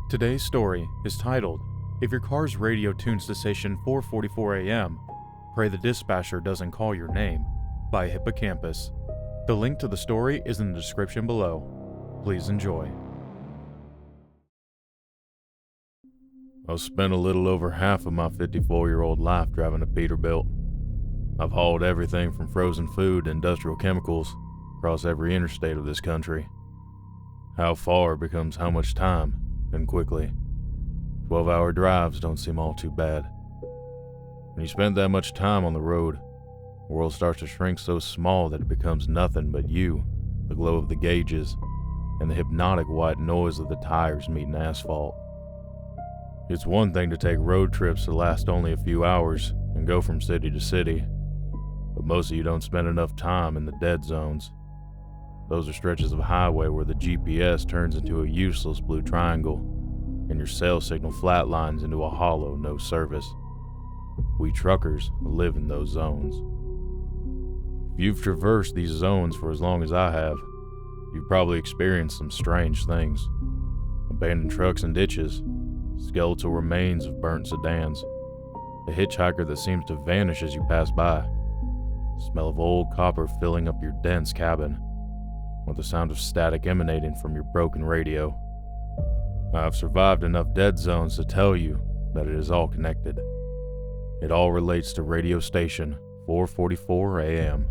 Today's story is titled, If Your Car's Radio Tunes to Station 444 AM, Pray the Dispatcher Doesn't Call Your Name, by Hippocampus. The link to the story is in the description below. Please enjoy. I've spent a little over half of my 54-year-old life driving a Peterbilt. I've hauled everything from frozen food to industrial chemicals across every interstate of this country. How far becomes how much time, and quickly. 12-hour drives don't seem all too bad. When you spend that much time on the road, the world starts to shrink so small that it becomes nothing but you, the glow of the gauges, and the hypnotic white noise of the tires meeting asphalt. It's one thing to take road trips that last only a few hours and go from city to city, but most of you don't spend enough time in the dead zones. Those are stretches of highway where the GPS turns into a useless blue triangle, and your cell signal flatlines into a hollow no service. We truckers live in those zones. If you've traversed these zones for as long as I have, you've probably experienced some strange things. Abandoned trucks and ditches, skeletal remains of burnt sedans, a hitchhiker that seems to vanish as you pass by, smell of old copper filling up your dense cabin, or the sound of static emanating from your broken radio. I've survived enough dead zones to tell you that it is all connected. It all relates to radio station 444 AM.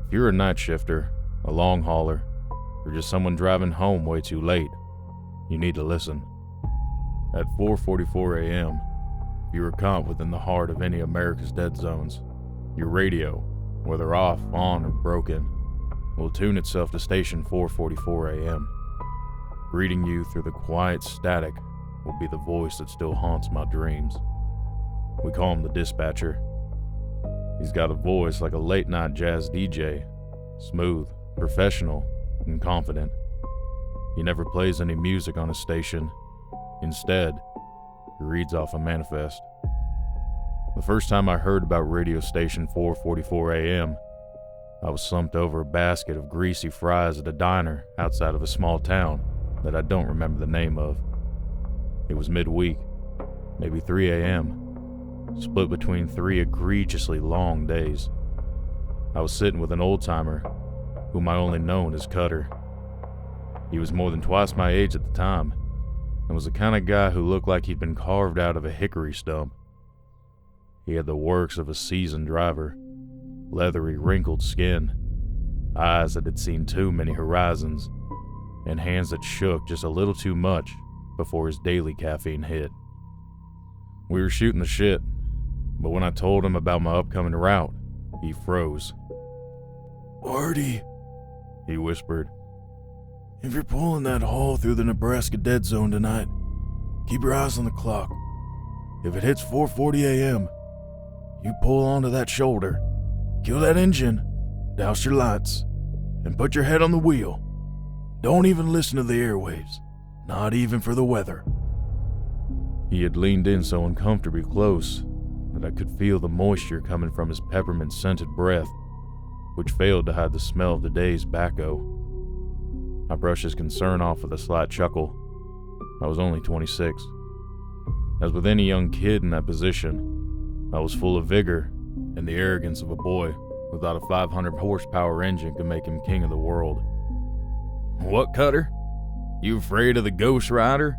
If you're a night shifter, a long hauler, or just someone driving home way too late, you need to listen. At 4:44 AM, if you are caught within the heart of any America's dead zones, your radio, whether off, on, or broken, will tune itself to station 4:44 AM. Greeting you through the quiet static will be the voice that still haunts my dreams. We call him the dispatcher. He's got a voice like a late-night jazz DJ, smooth, professional, and confident. He never plays any music on his station. Instead, he reads off a manifest. The first time I heard about radio station 4:44 AM, I was slumped over a basket of greasy fries at a diner outside of a small town that I don't remember the name of. It was midweek, maybe 3 AM, split between 3 egregiously long days. I was sitting with an old-timer, whom I only known as Cutter. He was more than twice my age at the time, and was the kind of guy who looked like he'd been carved out of a hickory stump. He had the works of a seasoned driver, leathery, wrinkled skin, eyes that had seen too many horizons, and hands that shook just a little too much before his daily caffeine hit. We were shooting the shit, but when I told him about my upcoming route, he froze. "Artie," he whispered, "if you're pulling that haul through the Nebraska dead zone tonight, keep your eyes on the clock. If it hits 4:40 AM, you pull onto that shoulder, kill that engine, douse your lights, and put your head on the wheel. Don't even listen to the airwaves, not even for the weather." He had leaned in so uncomfortably close that I could feel the moisture coming from his peppermint-scented breath, which failed to hide the smell of the day's tobacco. I brushed his concern off with a slight chuckle. I was only 26. As with any young kid in that position, I was full of vigor and the arrogance of a boy who thought a 500 horsepower engine could make him king of the world. "What, Cutter? You afraid of the Ghost Rider?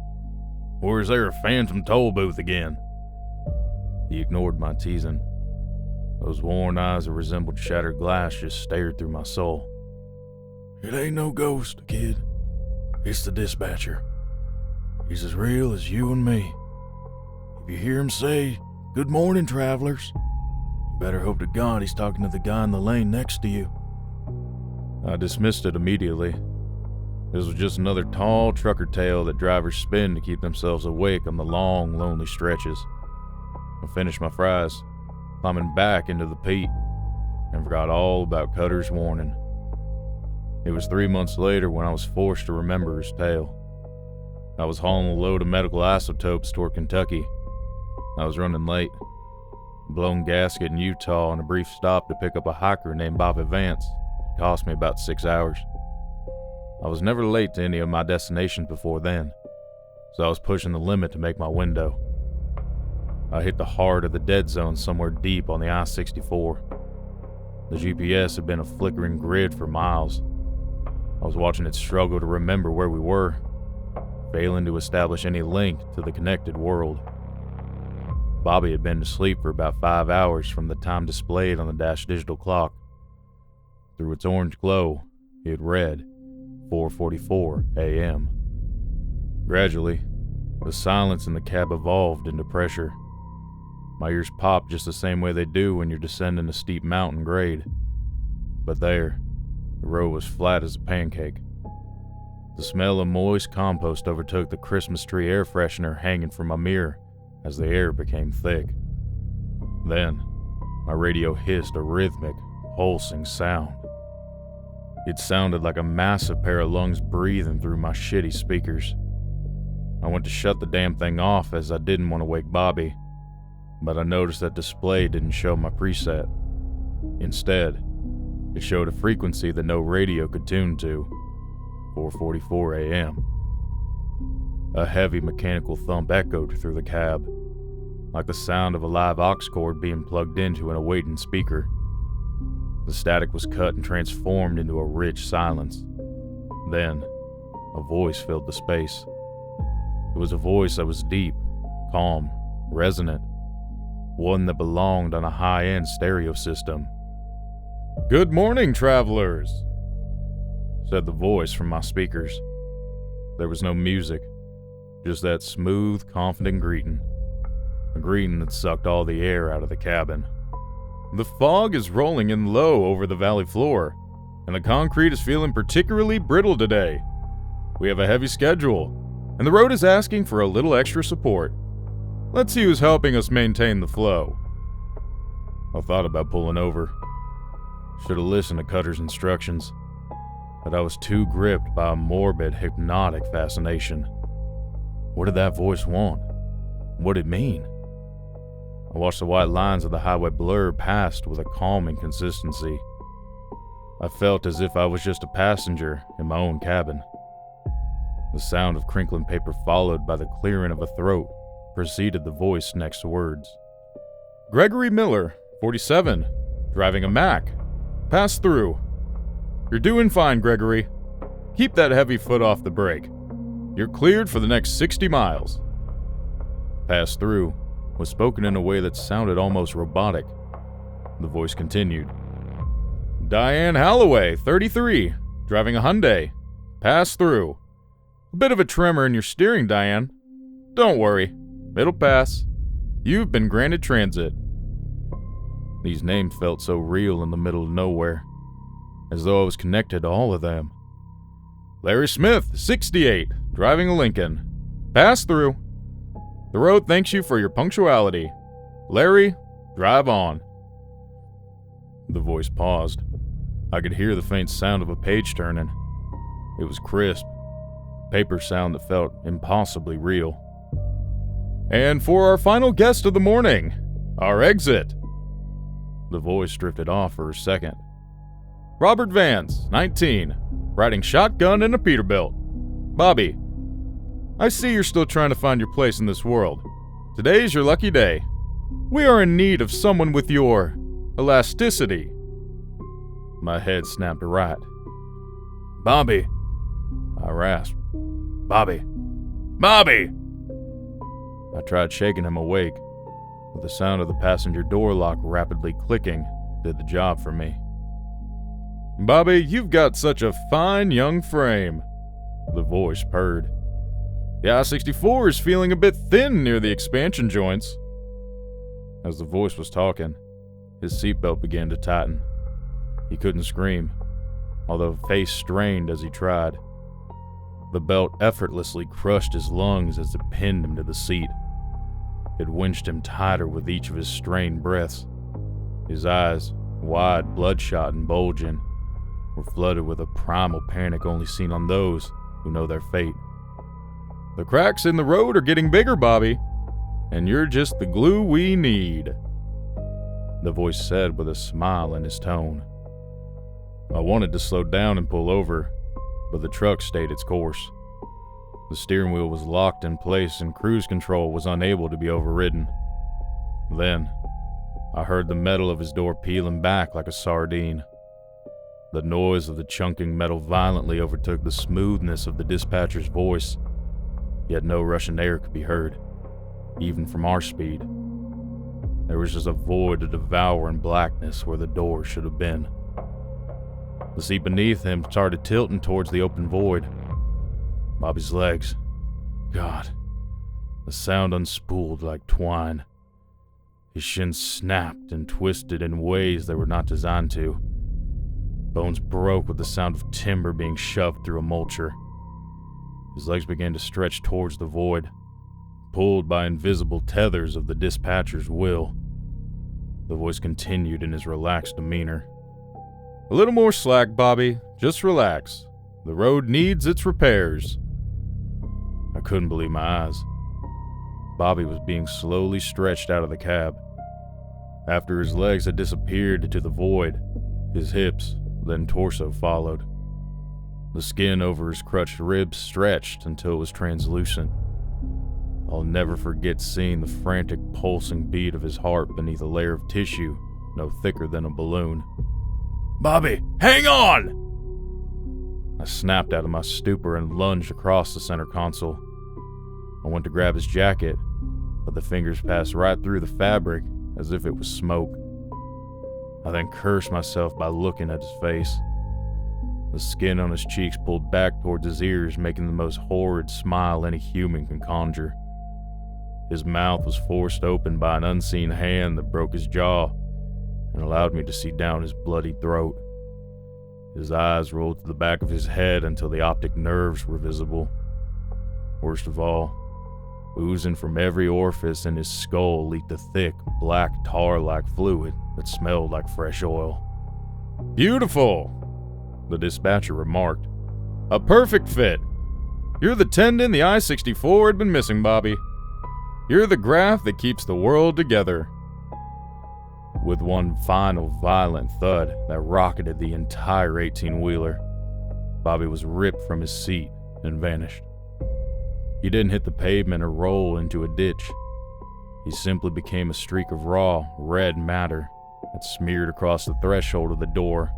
Or is there a phantom toll booth again?" He ignored my teasing. Those worn eyes that resembled shattered glass just stared through my soul. "It ain't no ghost, kid. It's the dispatcher. He's as real as you and me. If you hear him say, 'Good morning, travelers,' you better hope to God he's talking to the guy in the lane next to you." I dismissed it immediately. This was just another tall trucker tale that drivers spin to keep themselves awake on the long, lonely stretches. I finished my fries, climbing back into the peat, and forgot all about Cutter's warning. It was 3 months later when I was forced to remember his tale. I was hauling a load of medical isotopes toward Kentucky. I was running late. A blown gasket in Utah and a brief stop to pick up a hiker named Bobby Vance cost me about 6 hours. I was never late to any of my destinations before then, so I was pushing the limit to make my window. I hit the heart of the dead zone somewhere deep on the I-64. The GPS had been a flickering grid for miles. I was watching it struggle to remember where we were, failing to establish any link to the connected world. Bobby had been asleep for about 5 hours from the time displayed on the dash digital clock. Through its orange glow, he had read 4:44 a.m. Gradually, the silence in the cab evolved into pressure. My ears popped just the same way they do when you're descending a steep mountain grade. But there, the road was flat as a pancake. The smell of moist compost overtook the Christmas tree air freshener hanging from my mirror as the air became thick. Then, my radio hissed a rhythmic, pulsing sound. It sounded like a massive pair of lungs breathing through my shitty speakers. I went to shut the damn thing off as I didn't want to wake Bobby, but I noticed that display didn't show my preset. Instead, it showed a frequency that no radio could tune to, 4:44 a.m. A heavy mechanical thump echoed through the cab, like the sound of a live aux cord being plugged into an awaiting speaker. The static was cut and transformed into a rich silence. Then, a voice filled the space. It was a voice that was deep, calm, resonant, one that belonged on a high-end stereo system. "Good morning, travelers," said the voice from my speakers. There was no music, just that smooth, confident greeting. A greeting that sucked all the air out of the cabin. "The fog is rolling in low over the valley floor, and the concrete is feeling particularly brittle today. We have a heavy schedule, and the road is asking for a little extra support. Let's see who's helping us maintain the flow." I thought about pulling over. Should have listened to Cutter's instructions, but I was too gripped by a morbid, hypnotic fascination. What did that voice want? What did it mean? I watched the white lines of the highway blur past with a calming consistency. I felt as if I was just a passenger in my own cabin. The sound of crinkling paper followed by the clearing of a throat preceded the voice next words. "Gregory Miller, 47, driving a Mack. Pass through. You're doing fine, Gregory. Keep that heavy foot off the brake. You're cleared for the next 60 miles. Pass through was spoken in a way that sounded almost robotic. The voice continued. "Diane Holloway, 33, driving a Hyundai. Pass through. A bit of a tremor in your steering, Diane. Don't worry, it'll pass. You've been granted transit." These names felt so real in the middle of nowhere, as though I was connected to all of them. "Larry Smith, 68, driving a Lincoln. Pass through. The road thanks you for your punctuality. Larry, drive on." The voice paused. I could hear the faint sound of a page turning. It was crisp, paper sound that felt impossibly real. "And for our final guest of the morning, our exit." The voice drifted off for a second. "Robert Vance, 19, riding shotgun in a Peterbilt. Bobby, I see you're still trying to find your place in this world. Today's your lucky day. We are in need of someone with your elasticity." My head snapped right. "Bobby," I rasped. "Bobby! Bobby!" I tried shaking him awake, but the sound of the passenger door lock rapidly clicking did the job for me. "Bobby, you've got such a fine young frame," the voice purred. "The I-64 is feeling a bit thin near the expansion joints." As the voice was talking, his seatbelt began to tighten. He couldn't scream, although his face strained as he tried. The belt effortlessly crushed his lungs as it pinned him to the seat. It winched him tighter with each of his strained breaths. His eyes, wide, bloodshot, and bulging, were flooded with a primal panic only seen on those who know their fate. "The cracks in the road are getting bigger, Bobby, and you're just the glue we need," the voice said with a smile in his tone. I wanted to slow down and pull over, but the truck stayed its course. The steering wheel was locked in place and cruise control was unable to be overridden. Then, I heard the metal of his door peeling back like a sardine. The noise of the chunking metal violently overtook the smoothness of the dispatcher's voice, yet no rushing air could be heard, even from our speed. There was just a void of devouring blackness where the door should have been. The seat beneath him started tilting towards the open void. Bobby's legs. God. The sound unspooled like twine. His shins snapped and twisted in ways they were not designed to. Bones broke with the sound of timber being shoved through a mulcher. His legs began to stretch towards the void, pulled by invisible tethers of the dispatcher's will. The voice continued in his relaxed demeanor. A little more slack, Bobby. Just relax. The road needs its repairs. I couldn't believe my eyes. Bobby was being slowly stretched out of the cab. After his legs had disappeared into the void, his hips, then torso followed. The skin over his crushed ribs stretched until it was translucent. I'll never forget seeing the frantic pulsing beat of his heart beneath a layer of tissue no thicker than a balloon. Bobby, hang on! I snapped out of my stupor and lunged across the center console. I went to grab his jacket, but the fingers passed right through the fabric as if it was smoke. I then cursed myself by looking at his face. The skin on his cheeks pulled back towards his ears, making the most horrid smile any human can conjure. His mouth was forced open by an unseen hand that broke his jaw and allowed me to see down his bloody throat. His eyes rolled to the back of his head until the optic nerves were visible. Worst of all, oozing from every orifice in his skull leaked a thick, black tar-like fluid that smelled like fresh oil. Beautiful, the dispatcher remarked. A perfect fit. You're the tendon the I-64 had been missing, Bobby. You're the graft that keeps the world together. With one final violent thud that rocketed the entire 18-wheeler, Bobby was ripped from his seat and vanished. He didn't hit the pavement or roll into a ditch. He simply became a streak of raw, red matter that smeared across the threshold of the door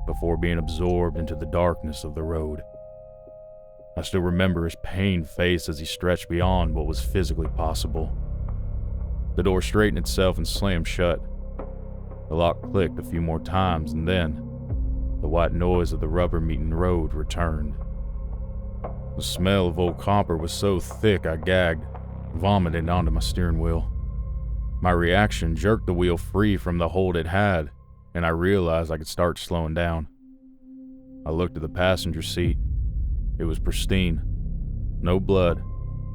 before being absorbed into the darkness of the road. I still remember his pained face as he stretched beyond what was physically possible. The door straightened itself and slammed shut. The lock clicked a few more times, and then the white noise of the rubber-meeting road returned. The smell of old copper was so thick I gagged, vomiting onto my steering wheel. My reaction jerked the wheel free from the hold it had, and I realized I could start slowing down. I looked at the passenger seat. It was pristine. No blood,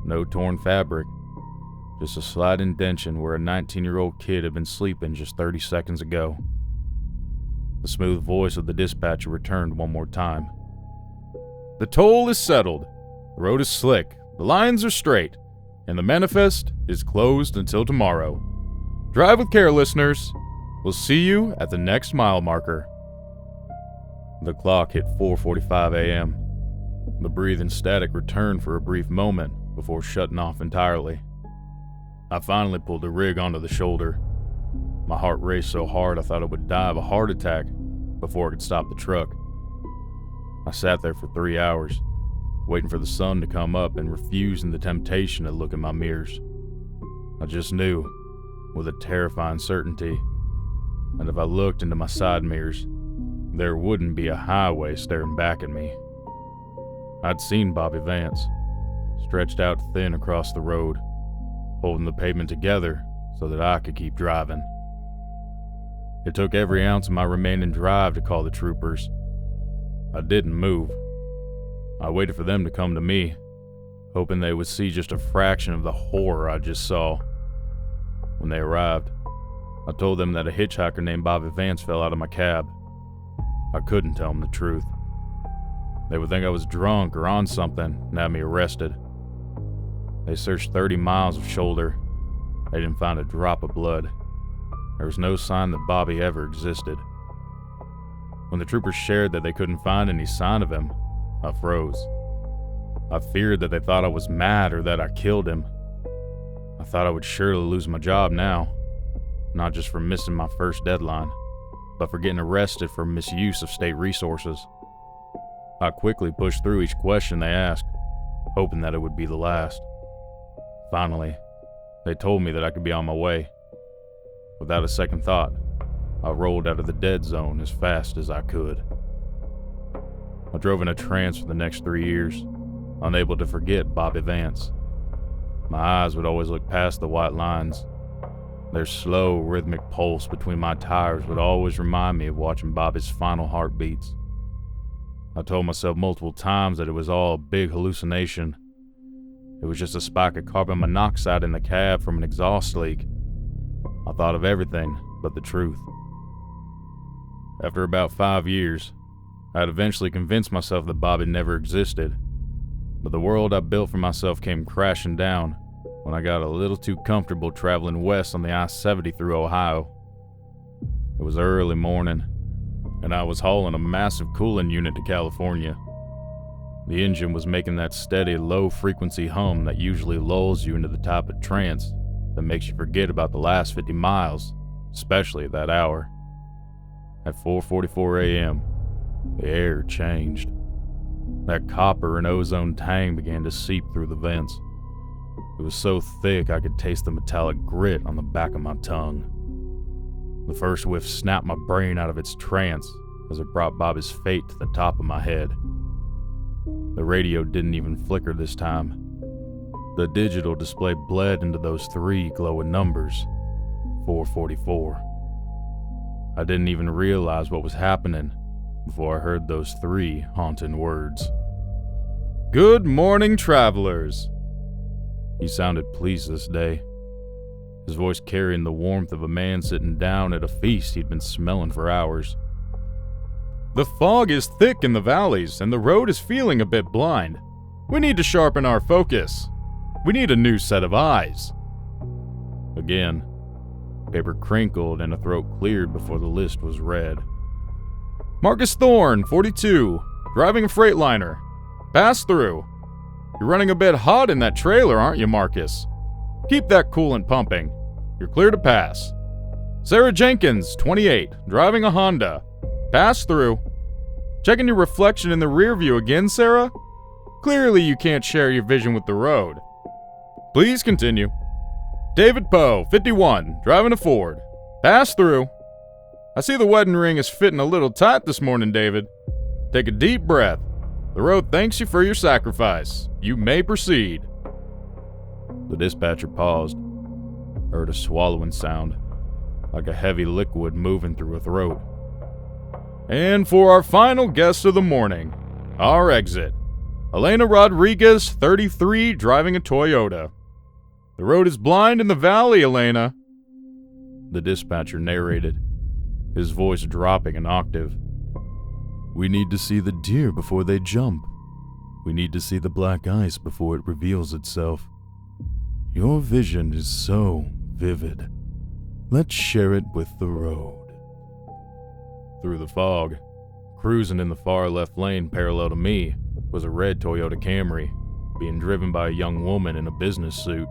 no torn fabric, just a slight indentation where a 19-year-old kid had been sleeping just 30 seconds ago. The smooth voice of the dispatcher returned one more time. The toll is settled. The road is slick. The lines are straight. And the manifest is closed until tomorrow. Drive with care, listeners. We'll see you at the next mile marker. The clock hit 4:45 a.m. The breathing static returned for a brief moment before shutting off entirely. I finally pulled the rig onto the shoulder. My heart raced so hard I thought I would die of a heart attack before I could stop the truck. I sat there for 3 hours, waiting for the sun to come up and refusing the temptation to look in my mirrors. I just knew, with a terrifying certainty, that if I looked into my side mirrors, there wouldn't be a highway staring back at me. I'd seen Bobby Vance, stretched out thin across the road, holding the pavement together so that I could keep driving. It took every ounce of my remaining drive to call the troopers. I didn't move. I waited for them to come to me, hoping they would see just a fraction of the horror I just saw. When they arrived, I told them that a hitchhiker named Bobby Vance fell out of my cab. I couldn't tell them the truth. They would think I was drunk or on something and have me arrested. They searched 30 miles of shoulder. They didn't find a drop of blood. There was no sign that Bobby ever existed. When the troopers shared that they couldn't find any sign of him, I froze. I feared that they thought I was mad or that I killed him. I thought I would surely lose my job now, not just for missing my first deadline, but for getting arrested for misuse of state resources. I quickly pushed through each question they asked, hoping that it would be the last. Finally, they told me that I could be on my way. Without a second thought, I rolled out of the dead zone as fast as I could. I drove in a trance for the next 3 years, unable to forget Bobby Vance. My eyes would always look past the white lines. Their slow, rhythmic pulse between my tires would always remind me of watching Bobby's final heartbeats. I told myself multiple times that it was all a big hallucination. It was just a spike of carbon monoxide in the cab from an exhaust leak. I thought of everything but the truth. After about 5 years, I had eventually convinced myself that Bobby never existed, but the world I built for myself came crashing down when I got a little too comfortable traveling west on the I-70 through Ohio. It was early morning, and I was hauling a massive cooling unit to California. The engine was making that steady, low-frequency hum that usually lulls you into the type of trance that makes you forget about the last 50 miles, especially at that hour. At 4:44 a.m., the air changed. That copper and ozone tang began to seep through the vents. It was so thick I could taste the metallic grit on the back of my tongue. The first whiff snapped my brain out of its trance as it brought Bobby's fate to the top of my head. The radio didn't even flicker this time. The digital display bled into those 3 glowing numbers, 444. I didn't even realize what was happening before I heard those 3 haunting words. Good morning, travelers. He sounded pleased this day, his voice carrying the warmth of a man sitting down at a feast he'd been smelling for hours. The fog is thick in the valleys, and the road is feeling a bit blind. We need to sharpen our focus. We need a new set of eyes. Again, paper crinkled and a throat cleared before the list was read. Marcus Thorne, 42, driving a Freightliner. Pass through. You're running a bit hot in that trailer, aren't you, Marcus? Keep that coolant pumping. You're clear to pass. Sarah Jenkins, 28, driving a Honda. Pass through. Checking your reflection in the rear view again, Sarah? Clearly you can't share your vision with the road. Please continue. David Poe, 51, driving a Ford. Pass through. I see the wedding ring is fitting a little tight this morning, David. Take a deep breath. The road thanks you for your sacrifice. You may proceed. The dispatcher paused, heard a swallowing sound, like a heavy liquid moving through a throat. And for our final guest of the morning, our exit. Elena Rodriguez, 33, driving a Toyota. The road is blind in the valley, Elena. The dispatcher narrated, his voice dropping an octave. We need to see the deer before they jump. We need to see the black ice before it reveals itself. Your vision is so vivid. Let's share it with the road. Through the fog, cruising in the far left lane parallel to me, was a red Toyota Camry, being driven by a young woman in a business suit.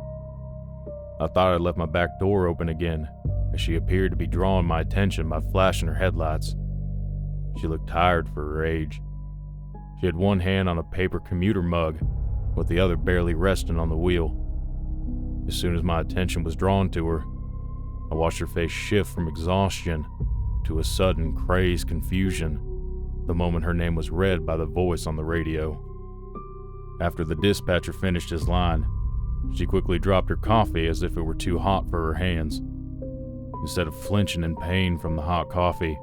I thought I'd left my back door open again, as she appeared to be drawing my attention by flashing her headlights. She looked tired for her age. She had one hand on a paper commuter mug, with the other barely resting on the wheel. As soon as my attention was drawn to her, I watched her face shift from exhaustion to a sudden crazed confusion the moment her name was read by the voice on the radio. After the dispatcher finished his line, she quickly dropped her coffee as if it were too hot for her hands. Instead of flinching in pain from the hot coffee,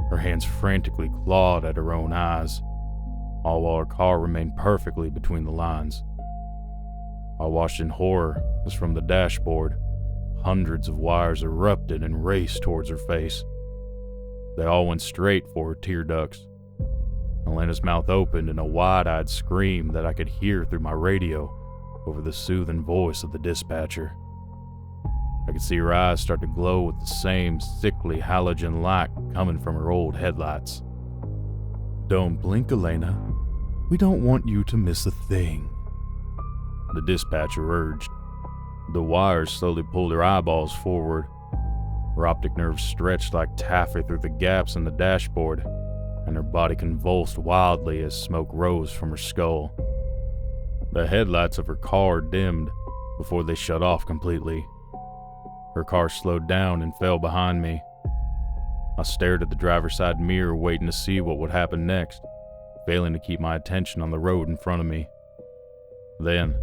her hands frantically clawed at her own eyes, all while her car remained perfectly between the lines. I watched in horror as from the dashboard, hundreds of wires erupted and raced towards her face. They all went straight for her tear ducts. Elena's mouth opened in a wide-eyed scream that I could hear through my radio over the soothing voice of the dispatcher. I could see her eyes start to glow with the same sickly halogen light coming from her old headlights. Don't blink, Elena. We don't want you to miss a thing," the dispatcher urged. The wires slowly pulled her eyeballs forward. Her optic nerves stretched like taffy through the gaps in the dashboard, and her body convulsed wildly as smoke rose from her skull. The headlights of her car dimmed before they shut off completely. Her car slowed down and fell behind me. I stared at the driver's side mirror, waiting to see what would happen next, failing to keep my attention on the road in front of me. Then,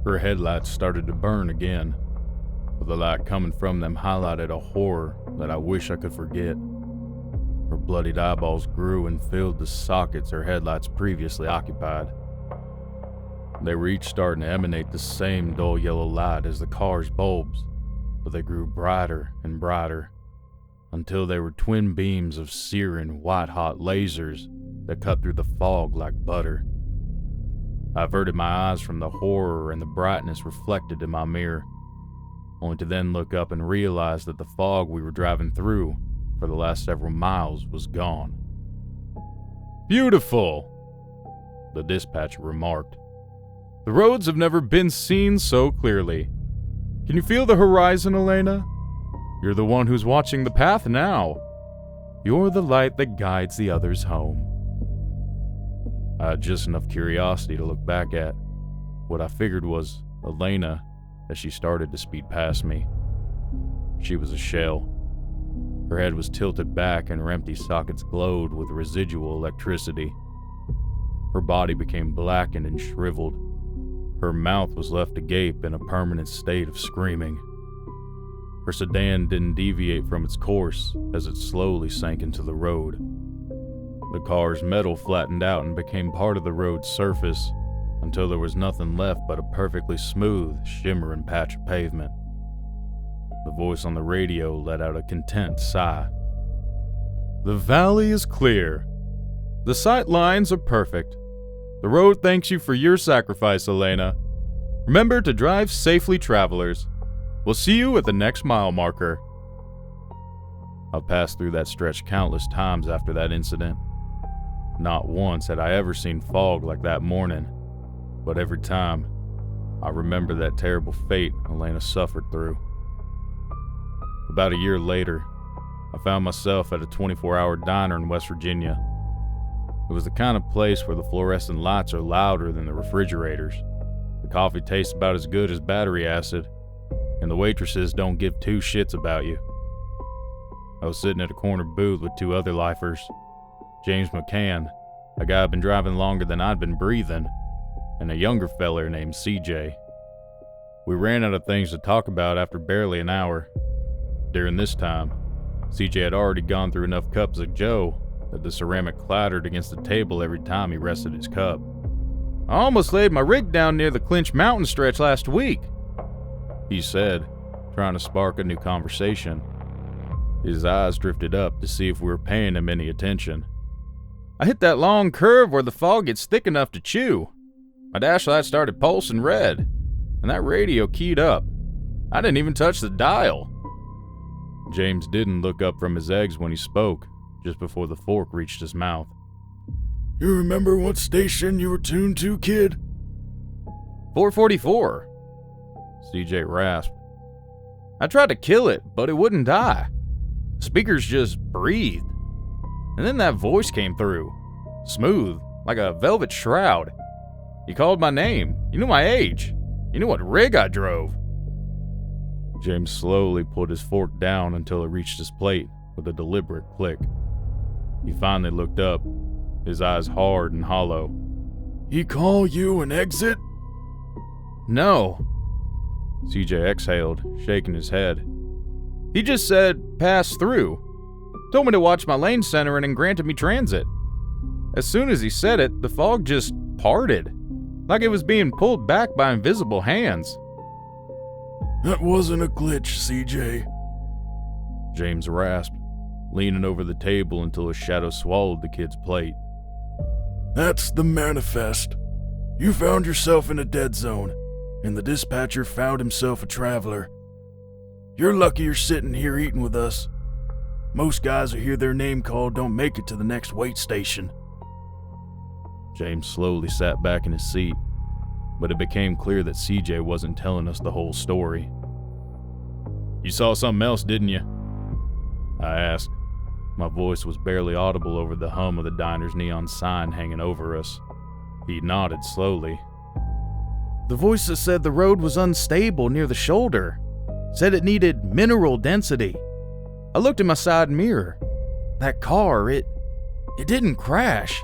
her headlights started to burn again, but the light coming from them highlighted a horror that I wish I could forget. Her bloodied eyeballs grew and filled the sockets her headlights previously occupied. They were each starting to emanate the same dull yellow light as the car's bulbs, but they grew brighter and brighter, until they were twin beams of searing, white-hot lasers that cut through the fog like butter. I averted my eyes from the horror and the brightness reflected in my mirror, only to then look up and realize that the fog we were driving through for the last several miles was gone. "Beautiful," the dispatcher remarked. "The roads have never been seen so clearly. Can you feel the horizon, Elena? You're the one who's watching the path now. You're the light that guides the others home." I had just enough curiosity to look back at what I figured was Elena as she started to speed past me. She was a shell. Her head was tilted back and her empty sockets glowed with residual electricity. Her body became blackened and shriveled. Her mouth was left agape in a permanent state of screaming. Her sedan didn't deviate from its course as it slowly sank into the road. The car's metal flattened out and became part of the road's surface until there was nothing left but a perfectly smooth, shimmering patch of pavement. The voice on the radio let out a content sigh. "The valley is clear. The sight lines are perfect. The road thanks you for your sacrifice, Elena. Remember to drive safely, travelers. We'll see you at the next mile marker." I've passed through that stretch countless times after that incident. Not once had I ever seen fog like that morning, but every time, I remember that terrible fate Elena suffered through. About a year later, I found myself at a 24-hour diner in West Virginia. It was the kind of place where the fluorescent lights are louder than the refrigerators. The coffee tastes about as good as battery acid, and the waitresses don't give two shits about you. I was sitting at a corner booth with two other lifers, James McCann, a guy I'd been driving longer than I'd been breathing, and a younger feller named CJ. We ran out of things to talk about after barely an hour. During this time, CJ had already gone through enough cups of Joe that the ceramic clattered against the table every time he rested his cup. "I almost laid my rig down near the Clinch Mountain stretch last week," he said, trying to spark a new conversation. His eyes drifted up to see if we were paying him any attention. "I hit that long curve where the fog gets thick enough to chew. My dash light started pulsing red, and that radio keyed up. I didn't even touch the dial." James didn't look up from his eggs when he spoke, just before the fork reached his mouth. "You remember what station you were tuned to, kid?" 444. CJ rasped. "I tried to kill it, but it wouldn't die. Speakers just breathed. And then that voice came through, smooth, like a velvet shroud. He called my name. He knew my age. He knew what rig I drove." James slowly put his fork down until it reached his plate with a deliberate click. He finally looked up, his eyes hard and hollow. "He call you an exit?" "No," CJ exhaled, shaking his head. "He just said, pass through. Told me to watch my lane centering and granted me transit. As soon as he said it, the fog just parted, like it was being pulled back by invisible hands." "That wasn't a glitch, CJ." James rasped, leaning over the table until his shadow swallowed the kid's plate. "That's the manifest. You found yourself in a dead zone, and the dispatcher found himself a traveler. You're lucky you're sitting here eating with us. Most guys who hear their name called don't make it to the next wait station." James slowly sat back in his seat, but it became clear that CJ wasn't telling us the whole story. You saw something else, didn't you? I asked. My voice was barely audible over the hum of the diner's neon sign hanging over us. He nodded slowly. The voice that said the road was unstable near the shoulder. Said it needed mineral density. I looked in my side mirror. That car, it didn't crash.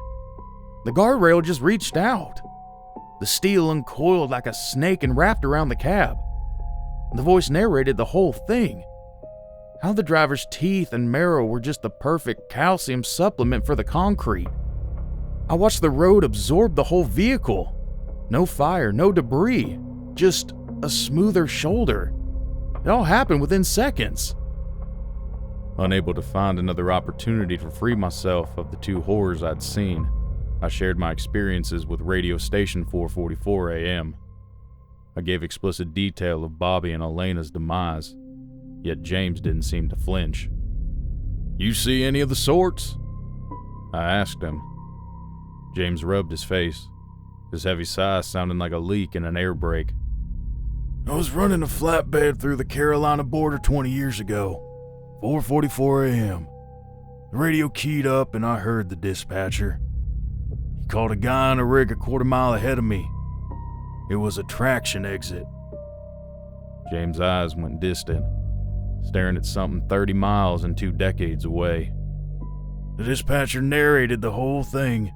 The guardrail just reached out. The steel uncoiled like a snake and wrapped around the cab. The voice narrated the whole thing. How the driver's teeth and marrow were just the perfect calcium supplement for the concrete. I watched the road absorb the whole vehicle. No fire, no debris, just a smoother shoulder. It all happened within seconds. Unable to find another opportunity to free myself of the two horrors I'd seen, I shared my experiences with radio station 444 AM. I gave explicit detail of Bobby and Elena's demise, yet James didn't seem to flinch. You see any of the sorts? I asked him. James rubbed his face, his heavy sigh sounding like a leak in an air brake. I was running a flatbed through the Carolina border 20 years ago, 4:44 a.m. The radio keyed up and I heard the dispatcher. He called a guy in a rig a quarter mile ahead of me. It was a traction exit. James' eyes went distant, staring at something 30 miles and 2 decades away. The dispatcher narrated the whole thing.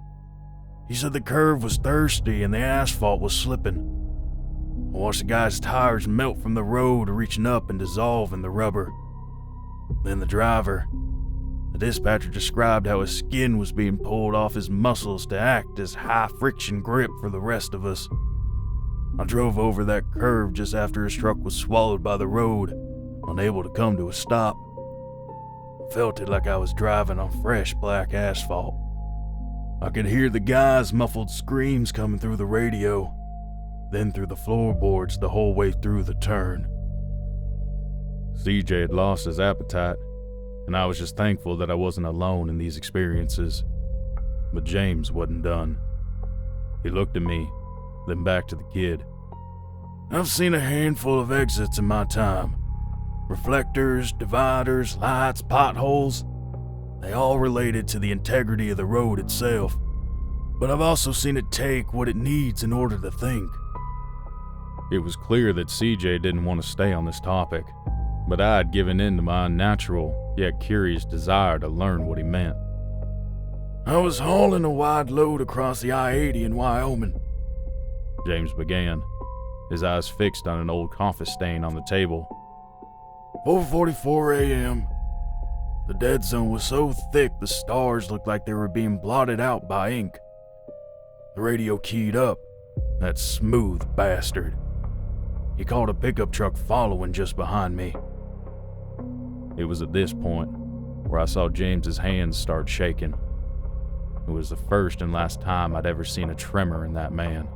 He said the curve was thirsty and the asphalt was slipping. I watched the guy's tires melt from the road, reaching up and dissolve in the rubber. Then the dispatcher described how his skin was being pulled off his muscles to act as high-friction grip for the rest of us. I drove over that curve just after his truck was swallowed by the road, unable to come to a stop. I felt it like I was driving on fresh black asphalt. I could hear the guy's muffled screams coming through the radio, then through the floorboards the whole way through the turn. CJ had lost his appetite, and I was just thankful that I wasn't alone in these experiences. But James wasn't done. He looked at me, then back to the kid. I've seen a handful of exits in my time. Reflectors, dividers, lights, potholes. They all related to the integrity of the road itself. But I've also seen it take what it needs in order to think. It was clear that CJ didn't want to stay on this topic, but I had given in to my unnatural, yet curious desire to learn what he meant. I was hauling a wide load across the I-80 in Wyoming. James began, his eyes fixed on an old coffee stain on the table. 4:44 a.m. The dead zone was so thick the stars looked like they were being blotted out by ink. The radio keyed up, that smooth bastard. He called a pickup truck following just behind me. It was at this point where I saw James's hands start shaking. It was the first and last time I'd ever seen a tremor in that man.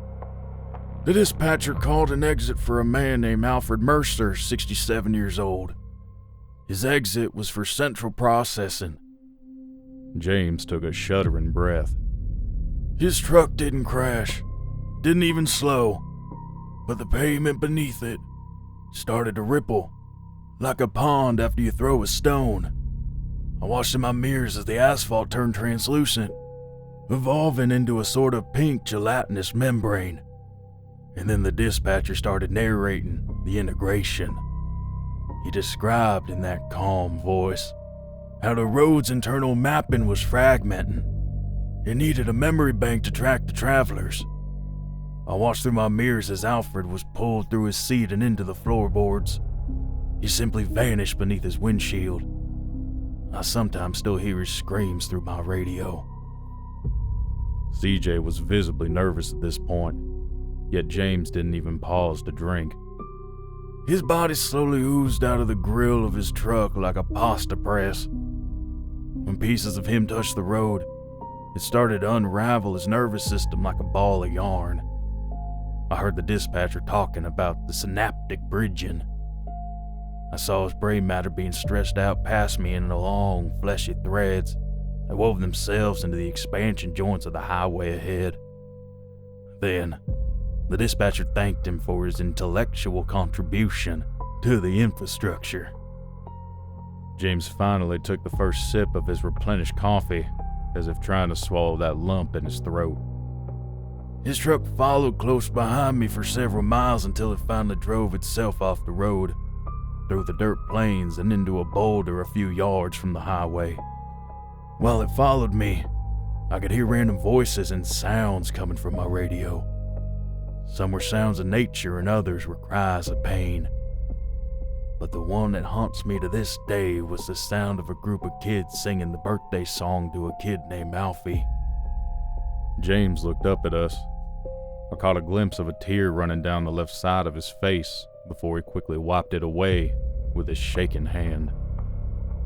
The dispatcher called an exit for a man named Alfred Mercer, 67 years old. His exit was for central processing. James took a shuddering breath. His truck didn't crash, didn't even slow, but the pavement beneath it started to ripple, like a pond after you throw a stone. I watched in my mirrors as the asphalt turned translucent, evolving into a sort of pink gelatinous membrane. And then the dispatcher started narrating the integration. He described in that calm voice how the road's internal mapping was fragmenting. It needed a memory bank to track the travelers. I watched through my mirrors as Alfred was pulled through his seat and into the floorboards. He simply vanished beneath his windshield. I sometimes still hear his screams through my radio. CJ was visibly nervous at this point, yet James didn't even pause to drink. His body slowly oozed out of the grill of his truck like a pasta press. When pieces of him touched the road, it started to unravel his nervous system like a ball of yarn. I heard the dispatcher talking about the synaptic bridging. I saw his brain matter being stretched out past me in long, fleshy threads that wove themselves into the expansion joints of the highway ahead. Then, the dispatcher thanked him for his intellectual contribution to the infrastructure. James finally took the first sip of his replenished coffee, as if trying to swallow that lump in his throat. His truck followed close behind me for several miles until it finally drove itself off the road, through the dirt plains and into a boulder a few yards from the highway. While it followed me, I could hear random voices and sounds coming from my radio. Some were sounds of nature and others were cries of pain. But the one that haunts me to this day was the sound of a group of kids singing the birthday song to a kid named Alfie. James looked up at us. I caught a glimpse of a tear running down the left side of his face before he quickly wiped it away with his shaking hand.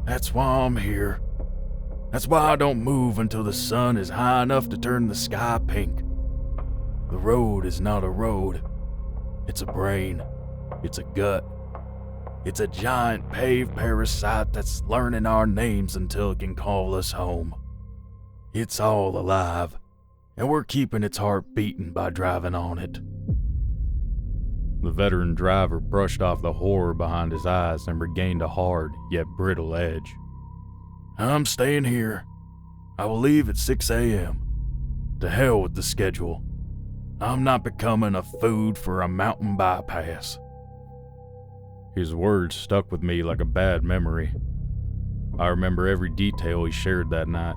That's why I'm here. That's why I don't move until the sun is high enough to turn the sky pink. The road is not a road. It's a brain. It's a gut. It's a giant paved parasite that's learning our names until it can call us home. It's all alive, and we're keeping its heart beating by driving on it. The veteran driver brushed off the horror behind his eyes and regained a hard yet brittle edge. I'm staying here. I will leave at 6 a.m. To hell with the schedule. I'm not becoming a food for a mountain bypass. His words stuck with me like a bad memory. I remember every detail he shared that night.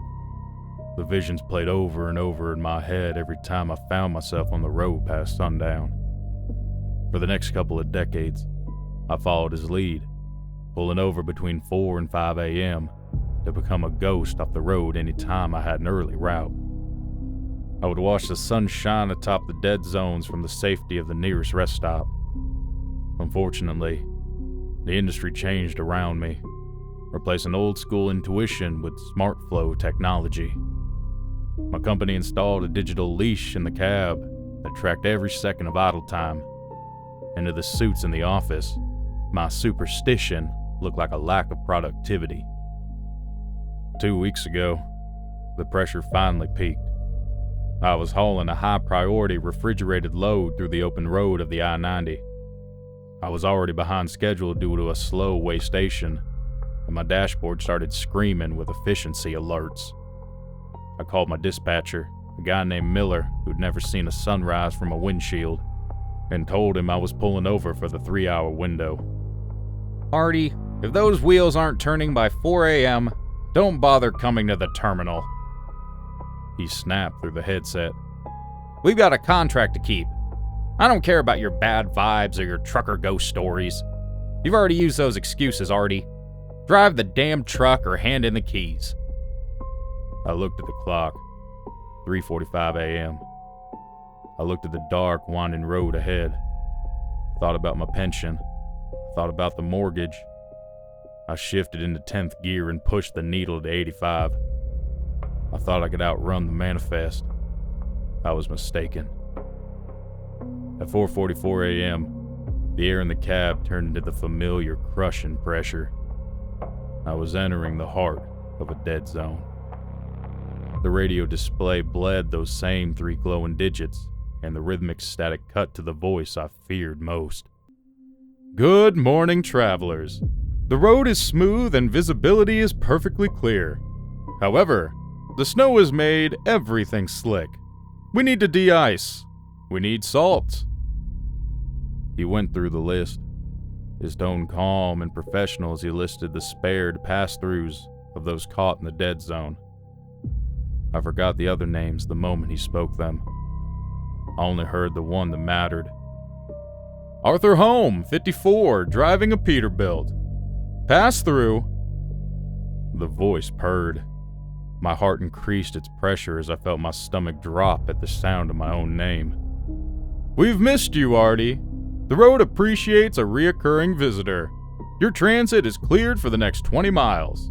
The visions played over and over in my head every time I found myself on the road past sundown. For the next couple of decades, I followed his lead, pulling over between 4 and 5 a.m. to become a ghost off the road any time I had an early route. I would watch the sun shine atop the dead zones from the safety of the nearest rest stop. Unfortunately, the industry changed around me, replacing old school intuition with smart flow technology. My company installed a digital leash in the cab that tracked every second of idle time. And to the suits in the office, my superstition looked like a lack of productivity. 2 weeks ago, the pressure finally peaked. I was hauling a high-priority refrigerated load through the open road of the I-90. I was already behind schedule due to a slow way station, and my dashboard started screaming with efficiency alerts. I called my dispatcher, a guy named Miller who'd never seen a sunrise from a windshield, and told him I was pulling over for the 3-hour window. Artie, if those wheels aren't turning by 4 a.m., don't bother coming to the terminal. He snapped through the headset. We've got a contract to keep. I don't care about your bad vibes or your trucker ghost stories. You've already used those excuses, Artie. Drive the damn truck or hand in the keys. I looked at the clock. 3:45 a.m. I looked at the dark, winding road ahead. Thought about my pension. Thought about the mortgage. I shifted into 10th gear and pushed the needle to 85. I thought I could outrun the manifest. I was mistaken. At 4:44 a.m., the air in the cab turned into the familiar crushing pressure. I was entering the heart of a dead zone. The radio display bled those same 3 glowing digits, and the rhythmic static cut to the voice I feared most. Good morning, travelers. The road is smooth and visibility is perfectly clear. However, the snow has made everything slick. We need to de-ice. We need salt. He went through the list, his tone calm and professional as he listed the spared pass-throughs of those caught in the dead zone. I forgot the other names the moment he spoke them. I only heard the one that mattered. Arthur Home, 54, driving a Peterbilt. Pass through. The voice purred. My heart increased its pressure as I felt my stomach drop at the sound of my own name. We've missed you, Artie. The road appreciates a reoccurring visitor. Your transit is cleared for the next 20 miles.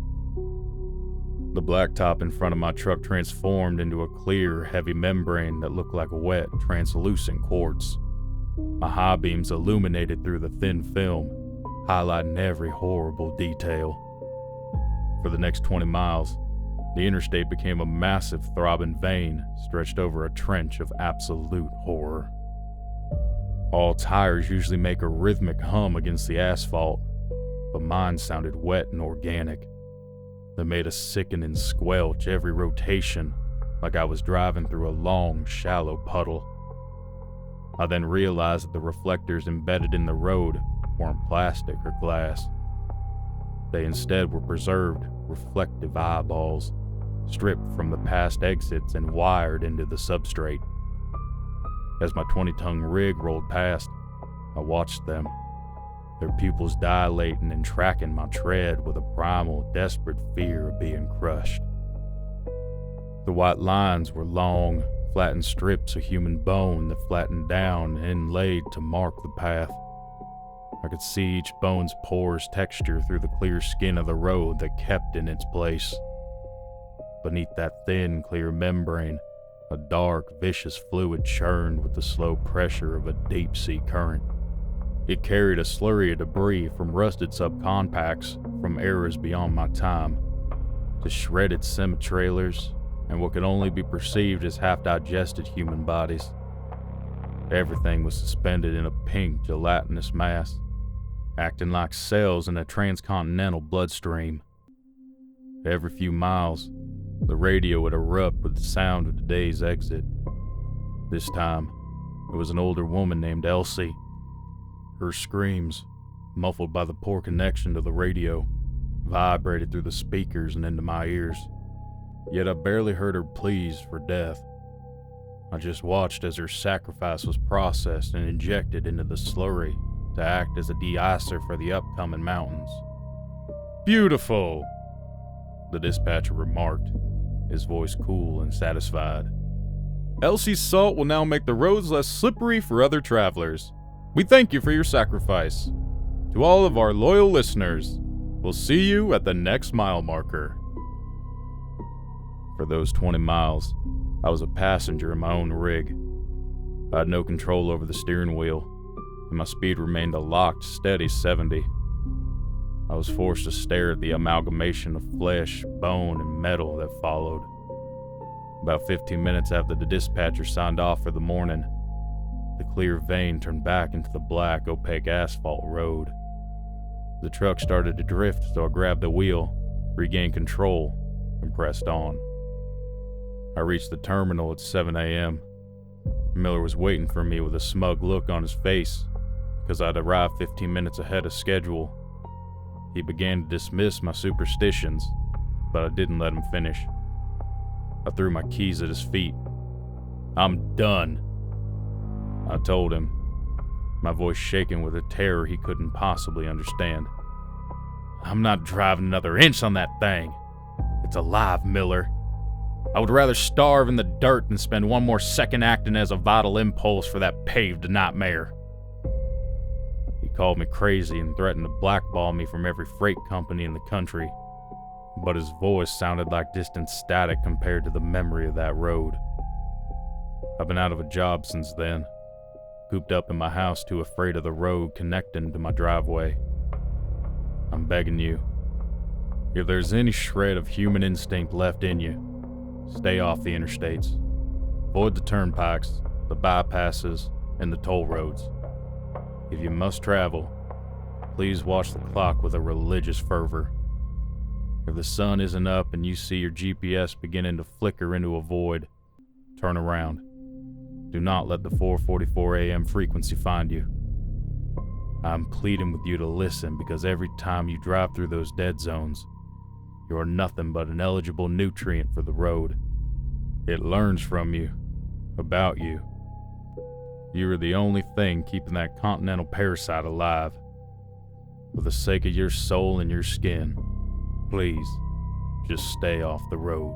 The blacktop in front of my truck transformed into a clear, heavy membrane that looked like wet, translucent quartz. My high beams illuminated through the thin film, highlighting every horrible detail. For the next 20 miles, The interstate became a massive throbbing vein stretched over a trench of absolute horror. All tires usually make a rhythmic hum against the asphalt, but mine sounded wet and organic. They made a sickening squelch every rotation, like I was driving through a long, shallow puddle. I then realized that the reflectors embedded in the road weren't plastic or glass. They instead were preserved, reflective eyeballs, stripped from the past exits and wired into the substrate. As my 20-ton rig rolled past, I watched them, their pupils dilating and tracking my tread with a primal, desperate fear of being crushed. The white lines were long, flattened strips of human bone that flattened down and inlaid to mark the path. I could see each bone's porous texture through the clear skin of the road that kept in its place. Beneath that thin, clear membrane, a dark, vicious fluid churned with the slow pressure of a deep-sea current. It carried a slurry of debris from rusted subcompacts from eras beyond my time, to shredded semi-trailers and what could only be perceived as half-digested human bodies. Everything was suspended in a pink, gelatinous mass, acting like cells in a transcontinental bloodstream. Every few miles, the radio would erupt with the sound of today's exit. This time, it was an older woman named Elsie. Her screams, muffled by the poor connection to the radio, vibrated through the speakers and into my ears. Yet I barely heard her pleas for death. I just watched as her sacrifice was processed and injected into the slurry to act as a de-icer for the upcoming mountains. Beautiful, the dispatcher remarked, his voice cool and satisfied. Elsie's salt will now make the roads less slippery for other travelers. We thank you for your sacrifice. To all of our loyal listeners, we'll see you at the next mile marker. For those 20 miles, I was a passenger in my own rig. I had no control over the steering wheel, and my speed remained a locked, steady 70. I was forced to stare at the amalgamation of flesh, bone, and metal that followed. About 15 minutes after the dispatcher signed off for the morning, the clear vein turned back into the black, opaque asphalt road. The truck started to drift, so I grabbed the wheel, regained control, and pressed on. I reached the terminal at 7 a.m. Miller was waiting for me with a smug look on his face because I'd arrived 15 minutes ahead of schedule. He began to dismiss my superstitions, but I didn't let him finish. I threw my keys at his feet. "I'm done," I told him, my voice shaking with a terror he couldn't possibly understand. "I'm not driving another inch on that thing. It's alive, Miller. I would rather starve in the dirt than spend one more second acting as a vital impulse for that paved nightmare." He called me crazy and threatened to blackball me from every freight company in the country, but his voice sounded like distant static compared to the memory of that road. I've been out of a job since then, cooped up in my house too afraid of the road connecting to my driveway. I'm begging you, if there's any shred of human instinct left in you, stay off the interstates. Avoid the turnpikes, the bypasses, and the toll roads. If you must travel, please watch the clock with a religious fervor. If the sun isn't up and you see your GPS beginning to flicker into a void, turn around. Do not let the 4:44 a.m. frequency find you. I'm pleading with you to listen because every time you drive through those dead zones, you are nothing but an eligible nutrient for the road. It learns from you, about you. You are the only thing keeping that continental parasite alive. For the sake of your soul and your skin, please, just stay off the road.